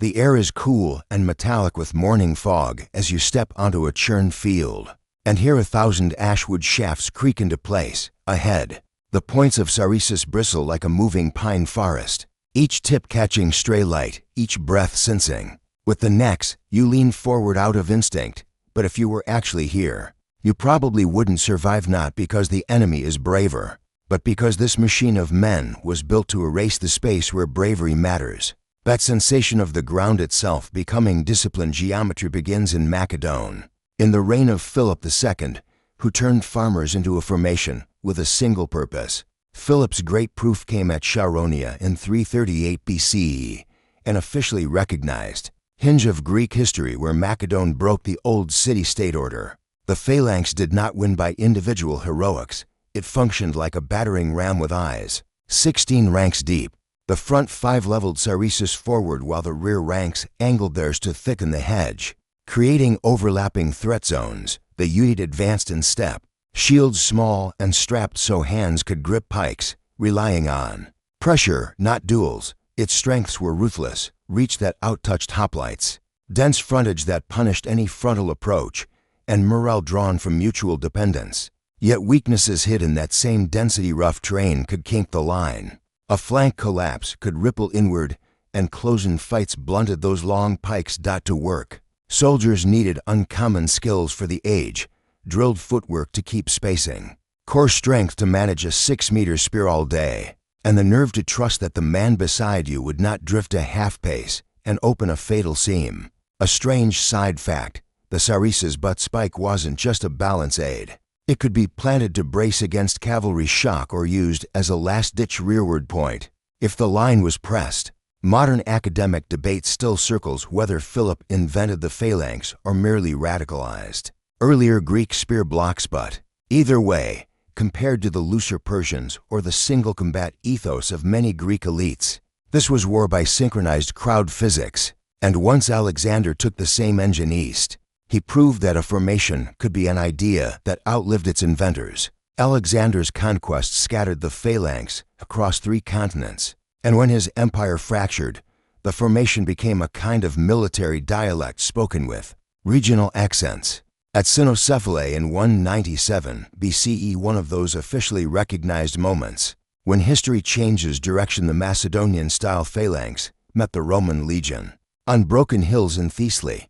The air is cool and metallic with morning fog as you step onto a churned field, and hear 1,000 ashwood shafts creak into place. Ahead, the points of Sarissus bristle like a moving pine forest, each tip catching stray light, each breath sensing. With the necks, you lean forward out of instinct, but if you were actually here, you probably wouldn't survive, not because the enemy is braver, but because this machine of men was built to erase the space where bravery matters. That sensation of the ground itself becoming disciplined geometry begins in Macedon, in the reign of Philip II, who turned farmers into a formation with a single purpose. Philip's great proof came at Charonia in 338 BCE, an officially recognized hinge of Greek history where Macedon broke the old city-state order. The Phalanx did not win by individual heroics. It functioned like a battering ram with eyes, 16 ranks deep. The front 5 leveled Sarissus forward while the rear ranks angled theirs to thicken the hedge, creating overlapping threat zones. The unit advanced in step, shields small and strapped so hands could grip pikes, relying on pressure, not duels. Its strengths were ruthless, reach that outtouched hoplites, dense frontage that punished any frontal approach, and morale drawn from mutual dependence. Yet weaknesses hid in that same density. Rough terrain could kink the line. A flank collapse could ripple inward, and close-in fights blunted those long pikes. To work, soldiers needed uncommon skills for the age, drilled footwork to keep spacing, core strength to manage a 6-meter spear all day, and the nerve to trust that the man beside you would not drift a half-pace and open a fatal seam. A strange side fact, the Sarissus butt spike wasn't just a balance aid. It could be planted to brace against cavalry shock or used as a last-ditch rearward point. If the line was pressed, modern academic debate still circles whether Philip invented the phalanx or merely radicalized earlier Greek spear blocks, but either way, compared to the looser Persians or the single-combat ethos of many Greek elites, this was war by synchronized crowd physics. And once Alexander took the same engine east, he proved that a formation could be an idea that outlived its inventors. Alexander's conquest scattered the phalanx across 3 continents, and when his empire fractured, the formation became a kind of military dialect spoken with regional accents. At Cynocephalae in 197 BCE, one of those officially recognized moments, when history changes direction, the Macedonian-style phalanx met the Roman legion. On broken hills in Thessaly,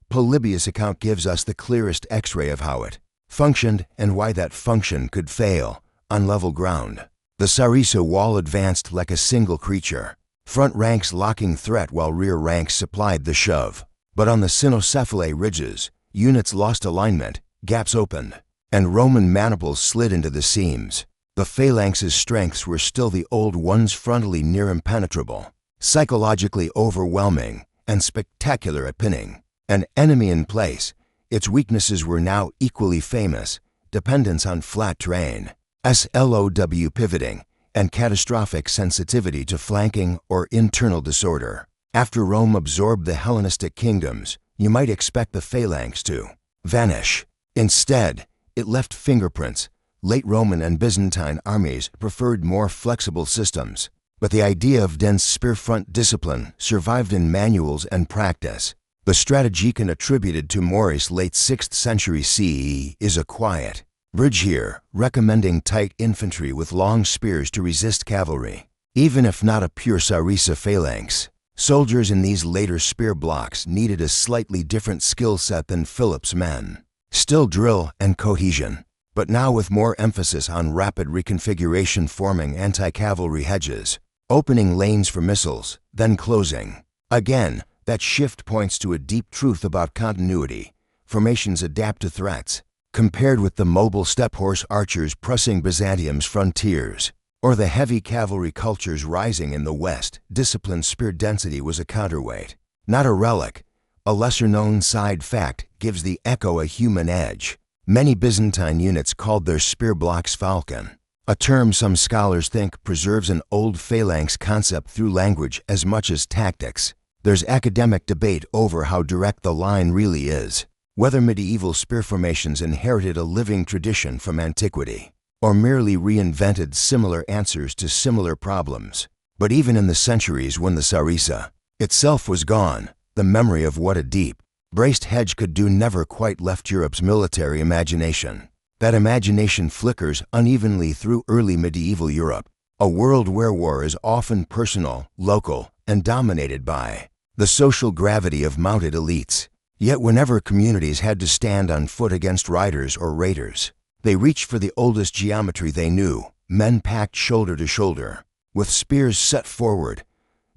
Polybius' account gives us the clearest x-ray of how it functioned and why that function could fail on level ground. The Sarissa wall advanced like a single creature, front ranks locking threat while rear ranks supplied the shove. But on the Cynocephalae ridges, units lost alignment, gaps opened, and Roman maniples slid into the seams. The phalanx's strengths were still the old ones, frontally near impenetrable, psychologically overwhelming, and spectacular at pinning an enemy in place. Its weaknesses were now equally famous: dependence on flat terrain, slow pivoting, and catastrophic sensitivity to flanking or internal disorder. After Rome absorbed the Hellenistic kingdoms, you might expect the phalanx to vanish. Instead, it left fingerprints. Late Roman and Byzantine armies preferred more flexible systems, but the idea of dense spearfront discipline survived in manuals and practice. The strategikon attributed to Maurice late 6th century CE is a quiet bridge here, recommending tight infantry with long spears to resist cavalry. Even if not a pure Sarissa phalanx, soldiers in these later spear blocks needed a slightly different skill set than Philip's men. Still drill and cohesion, but now with more emphasis on rapid reconfiguration, forming anti-cavalry hedges, opening lanes for missiles, then closing. Again, that shift points to a deep truth about continuity. Formations adapt to threats, compared with the mobile steppe horse archers pressing Byzantium's frontiers, or the heavy cavalry cultures rising in the West. Disciplined spear density was a counterweight, not a relic. A lesser-known side fact gives the echo a human edge. Many Byzantine units called their spear blocks falcon, a term some scholars think preserves an old phalanx concept through language as much as tactics. There's academic debate over how direct the line really is, whether medieval spear formations inherited a living tradition from antiquity, or merely reinvented similar answers to similar problems. But even in the centuries when the Sarissa itself was gone. The memory of what a deep, braced hedge could do never quite left Europe's military imagination. That imagination flickers unevenly through early medieval Europe, a world where war is often personal, local, and dominated by the social gravity of mounted elites. Yet whenever communities had to stand on foot against riders or raiders, they reached for the oldest geometry they knew, men packed shoulder to shoulder, with spears set forward.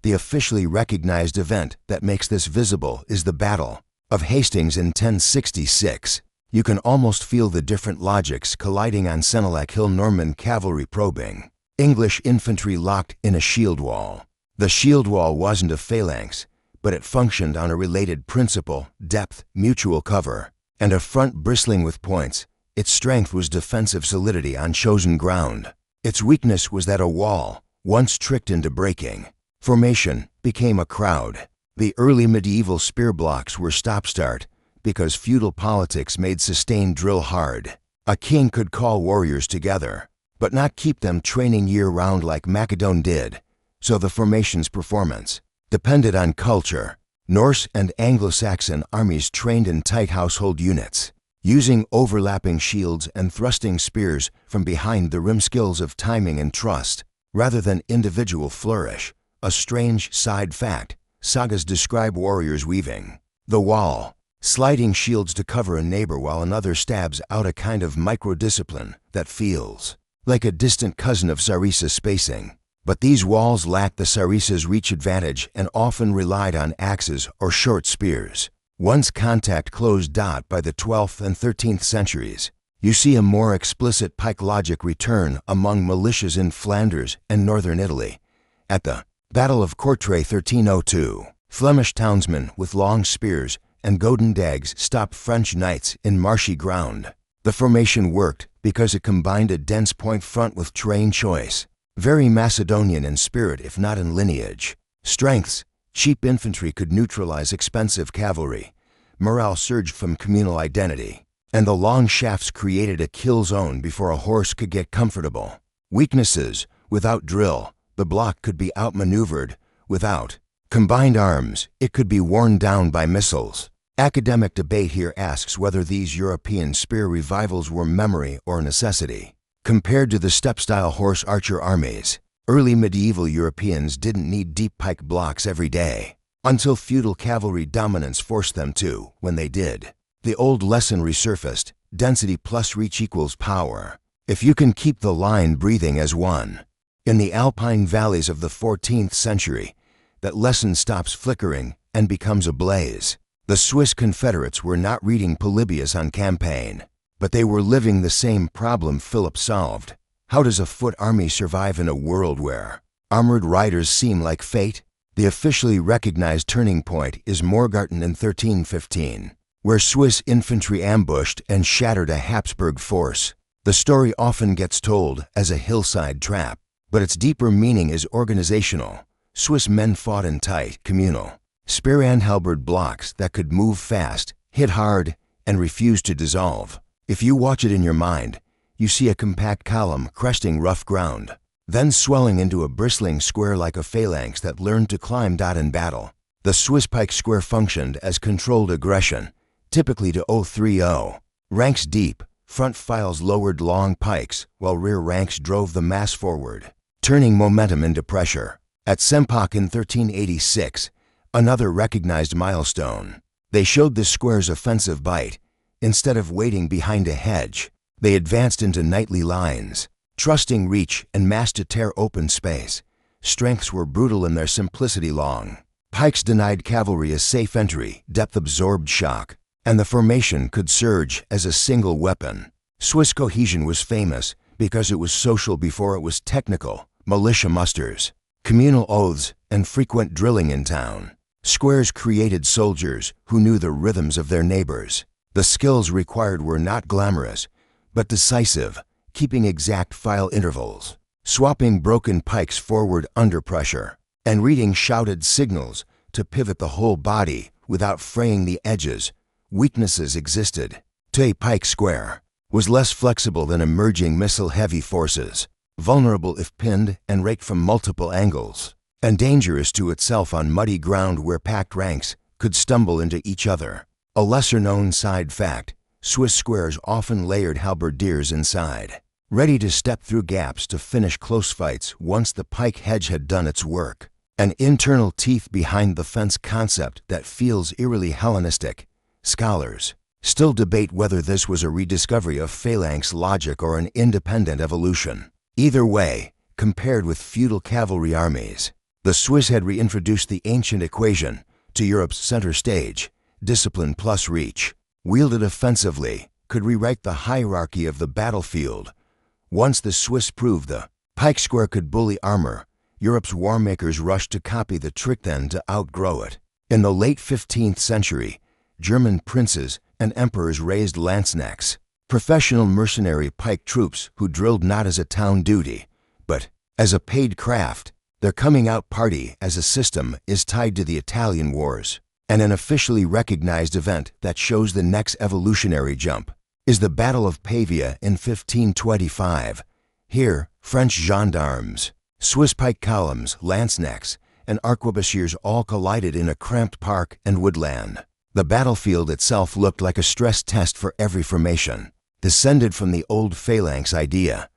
The officially recognized event that makes this visible is the Battle of Hastings in 1066. You can almost feel the different logics colliding on Senelac Hill. Norman cavalry probing English infantry locked in a shield wall. The shield wall wasn't a phalanx, but it functioned on a related principle: depth, mutual cover, and a front bristling with points. Its strength was defensive solidity on chosen ground. Its weakness was that a wall, once tricked into breaking formation, became a crowd. The early medieval spear blocks were stop-start because feudal politics made sustained drill hard. A king could call warriors together, but not keep them training year-round like Macedon did, so the formation's performance depended on culture. Norse and Anglo-Saxon armies trained in tight household units, using overlapping shields and thrusting spears from behind the rim. Skills of timing and trust, rather than individual flourish. A strange side fact: sagas describe warriors weaving the wall, sliding shields to cover a neighbor while another stabs out, a kind of micro-discipline that feels like a distant cousin of Sarissa spacing. But these walls lacked the Sarissa's reach advantage and often relied on axes or short spears. Once contact closed. By the 12th and 13th centuries, you see a more explicit pike logic return among militias in Flanders and northern Italy. At the Battle of Courtrai 1302, Flemish townsmen with long spears and golden dags stopped French knights in marshy ground. The formation worked because it combined a dense point front with terrain choice, very Macedonian in spirit if not in lineage. Strengths: cheap infantry could neutralize expensive cavalry, morale surged from communal identity, and the long shafts created a kill zone before a horse could get comfortable. Weaknesses: without drill, the block could be outmaneuvered. Without combined arms, it could be worn down by missiles. Academic debate here asks whether these European spear revivals were memory or necessity. Compared to the steppe-style horse archer armies, early medieval Europeans didn't need deep pike blocks every day, until feudal cavalry dominance forced them to. When they did, the old lesson resurfaced: density plus reach equals power. If you can keep the line breathing as one. In the Alpine valleys of the 14th century, that lesson stops flickering and becomes a blaze. The Swiss Confederates were not reading Polybius on campaign, but they were living the same problem Philip solved. How does a foot army survive in a world where armored riders seem like fate? The officially recognized turning point is Morgarten in 1315, where Swiss infantry ambushed and shattered a Habsburg force. The story often gets told as a hillside trap, but its deeper meaning is organizational. Swiss men fought in tight, communal, spear and halberd blocks that could move fast, hit hard, and refuse to dissolve. If you watch it in your mind, you see a compact column cresting rough ground, then swelling into a bristling square like a phalanx that learned to climb. In battle, the Swiss pike square functioned as controlled aggression, typically to 030. Ranks deep, front files lowered long pikes, while rear ranks drove the mass forward, turning momentum into pressure. At Sempach in 1386, another recognized milestone, they showed the square's offensive bite. Instead of waiting behind a hedge, they advanced into knightly lines, trusting reach and mass to tear open space. Strengths were brutal in their simplicity. Long pikes denied cavalry a safe entry, depth-absorbed shock, and the formation could surge as a single weapon. Swiss cohesion was famous because it was social before it was technical. Militia musters, communal oaths, and frequent drilling in town. Squares created soldiers who knew the rhythms of their neighbors. The skills required were not glamorous, but decisive, keeping exact file intervals, swapping broken pikes forward under pressure, and reading shouted signals to pivot the whole body without fraying the edges. Weaknesses existed. A pike square was less flexible than emerging missile-heavy forces, vulnerable if pinned and raked from multiple angles. and dangerous to itself on muddy ground where packed ranks could stumble into each other. A lesser-known side fact, Swiss squares often layered halberdiers inside, ready to step through gaps to finish close fights once the pike hedge had done its work. An internal teeth behind the fence concept that feels eerily Hellenistic. Scholars still debate whether this was a rediscovery of phalanx logic or an independent evolution. Either way, compared with feudal cavalry armies, the Swiss had reintroduced the ancient equation to Europe's center stage: discipline plus reach, wielded offensively, could rewrite the hierarchy of the battlefield. Once the Swiss proved the pike square could bully armor, Europe's warmakers rushed to copy the trick, then to outgrow it. In the late 15th century, German princes and emperors raised lanzknechts, professional mercenary pike troops who drilled not as a town duty, but as a paid craft. Their coming out party as a system is tied to the Italian Wars, and an officially recognized event that shows the next evolutionary jump is the Battle of Pavia in 1525. Here, French gendarmes, Swiss pike columns, lanzknechts, and arquebusiers all collided in a cramped park and woodland. The battlefield itself looked like a stress test for every formation, descended from the old phalanx idea.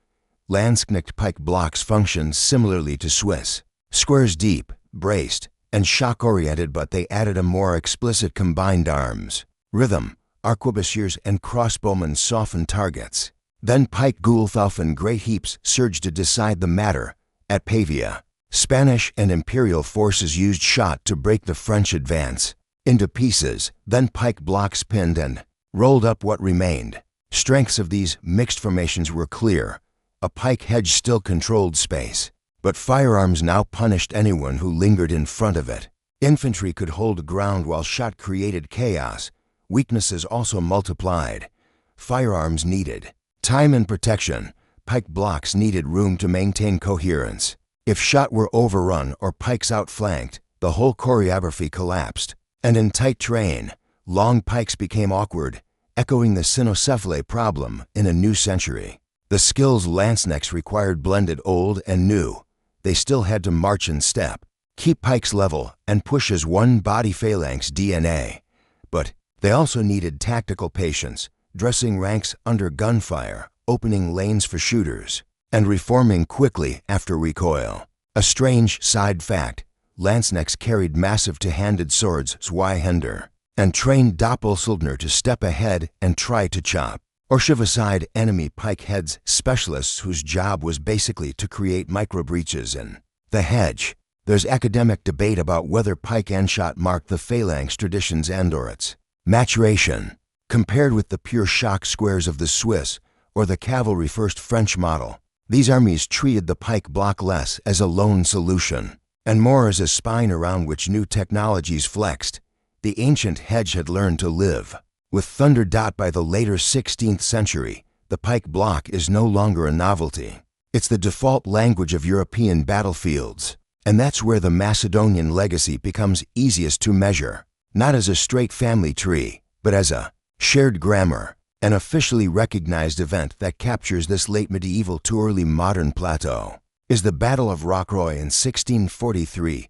Landsknecht pike blocks functioned similarly to Swiss, squares deep, braced, and shock-oriented, but they added a more explicit combined arms, rhythm. Arquebusiers and crossbowmen softened targets. Then pike Gulthaufen great heaps surged to decide the matter. At Pavia, Spanish and imperial forces used shot to break the French advance into pieces, then pike blocks pinned and rolled up what remained. Strengths of these mixed formations were clear. A pike hedge still controlled space, but firearms now punished anyone who lingered in front of it. Infantry could hold ground while shot created chaos. Weaknesses also multiplied. Firearms needed time and protection. Pike blocks needed room to maintain coherence. If shot were overrun or pikes outflanked, the whole choreography collapsed. And in tight terrain, long pikes became awkward, echoing the cynocephale problem in a new century. The skills lanzknechts required blended old and new. They still had to march in step, keep pikes level, and push as one body phalanx DNA. But they also needed tactical patience, dressing ranks under gunfire, opening lanes for shooters, and reforming quickly after recoil. A strange side fact, lanzknechts carried massive two-handed swords, Zweihänder, and trained Doppelsildner to step ahead and try to chop or shove aside enemy pike heads, specialists whose job was basically to create micro-breaches in the hedge. There's academic debate about whether pike and shot marked the phalanx tradition's end or its maturation. Compared with the pure shock squares of the Swiss or the cavalry-first French model, these armies treated the pike block less as a lone solution and more as a spine around which new technologies flexed. The ancient hedge had learned to live. With thunder dot by the later 16th century, the pike block is no longer a novelty. It's the default language of European battlefields, and that's where the Macedonian legacy becomes easiest to measure, not as a straight family tree, but as a shared grammar, an officially recognized event that captures this late medieval to early modern plateau. Is the Battle of Rocroi in 1643,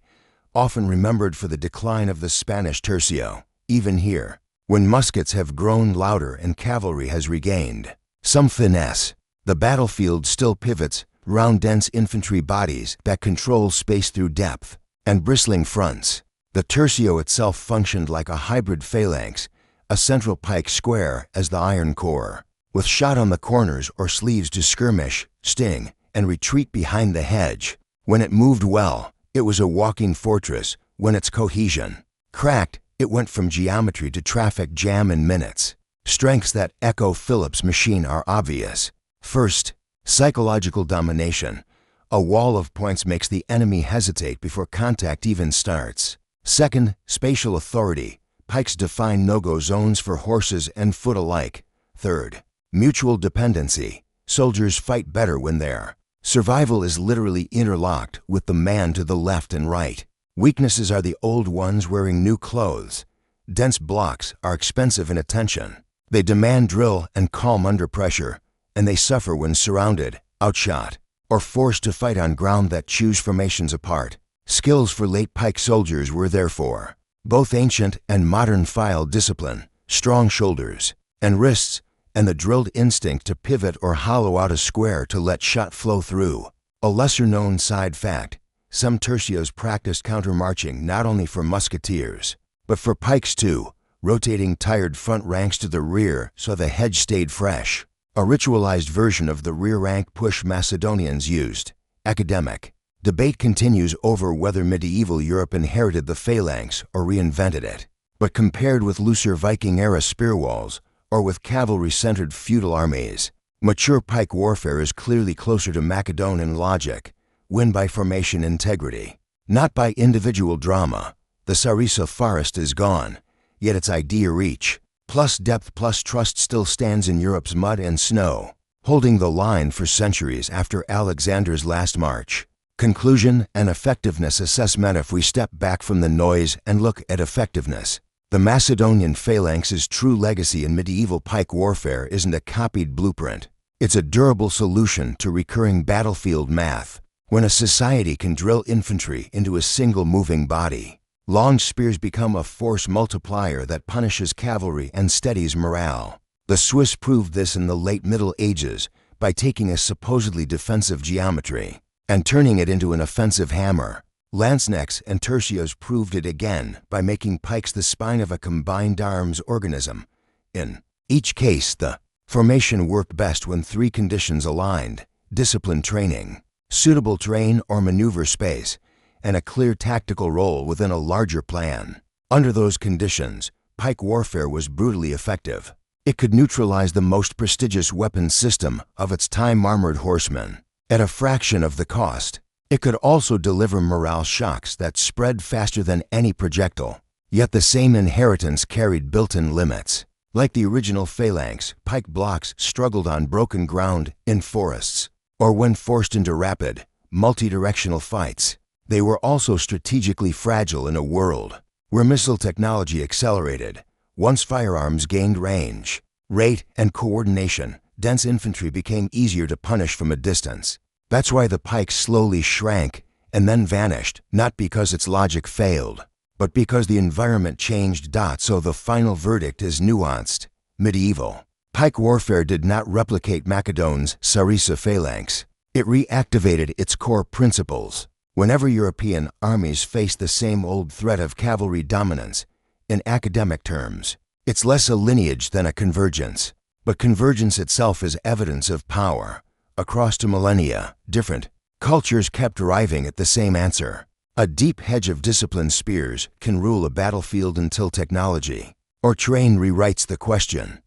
often remembered for the decline of the Spanish tercio. Even here, when muskets have grown louder and cavalry has regained some finesse, the battlefield still pivots round dense infantry bodies that control space through depth and bristling fronts. The tercio itself functioned like a hybrid phalanx, a central pike square as the iron core, with shot on the corners or sleeves to skirmish, sting, and retreat behind the hedge. When it moved well, it was a walking fortress. When its cohesion cracked, it went from geometry to traffic jam in minutes. Strengths that echo Philip's machine are obvious. First, psychological domination. A wall of points makes the enemy hesitate before contact even starts. Second, spatial authority. Pikes define no-go zones for horses and foot alike. Third, mutual dependency. Soldiers fight better when their survival is literally interlocked with the man to the left and right. Weaknesses are the old ones wearing new clothes. Dense blocks are expensive in attention. They demand drill and calm under pressure, and they suffer when surrounded, outshot, or forced to fight on ground that chews formations apart. Skills for late Pike soldiers were therefore both ancient and modern file discipline, strong shoulders and wrists, and the drilled instinct to pivot or hollow out a square to let shot flow through. A lesser-known side fact, some tercios practiced countermarching not only for musketeers, but for pikes too, rotating tired front ranks to the rear so the hedge stayed fresh. A ritualized version of the rear rank push Macedonians used. Academic. Debate continues over whether medieval Europe inherited the phalanx or reinvented it. But compared with looser Viking-era spear walls, or with cavalry-centered feudal armies, mature pike warfare is clearly closer to Macedonian logic, win by formation integrity, not by individual drama. The Sarissa forest is gone, yet its idea reach, plus depth plus trust still stands in Europe's mud and snow, holding the line for centuries after Alexander's last march. Conclusion and effectiveness assessment. If we step back from the noise and look at effectiveness, the Macedonian phalanx's true legacy in medieval pike warfare isn't a copied blueprint. It's a durable solution to recurring battlefield math. When a society can drill infantry into a single moving body, long spears become a force multiplier that punishes cavalry and steadies morale. The Swiss proved this in the late Middle Ages by taking a supposedly defensive geometry and turning it into an offensive hammer. Lancenecks and tercios proved it again by making pikes the spine of a combined arms organism. In each case, the formation worked best when three conditions aligned: disciplined training, suitable terrain or maneuver space, and a clear tactical role within a larger plan. Under those conditions, pike warfare was brutally effective. It could neutralize the most prestigious weapons system of its time, armored horsemen, at a fraction of the cost. It could also deliver morale shocks that spread faster than any projectile. Yet the same inheritance carried built-in limits. Like the original phalanx, pike blocks struggled on broken ground in forests, or when forced into rapid, multi-directional fights. They were also strategically fragile in a world where missile technology accelerated. Once firearms gained range, rate, and coordination, dense infantry became easier to punish from a distance. That's why the pike slowly shrank and then vanished, not because its logic failed, but because the environment changed. So the final verdict is nuanced. Medieval pike warfare did not replicate Macedon's Sarissa phalanx. It reactivated its core principles. Whenever European armies faced the same old threat of cavalry dominance, in academic terms, it's less a lineage than a convergence. But convergence itself is evidence of power. Across two millennia, different cultures kept arriving at the same answer. A deep hedge of disciplined spears can rule a battlefield until technology or terrain rewrites the question.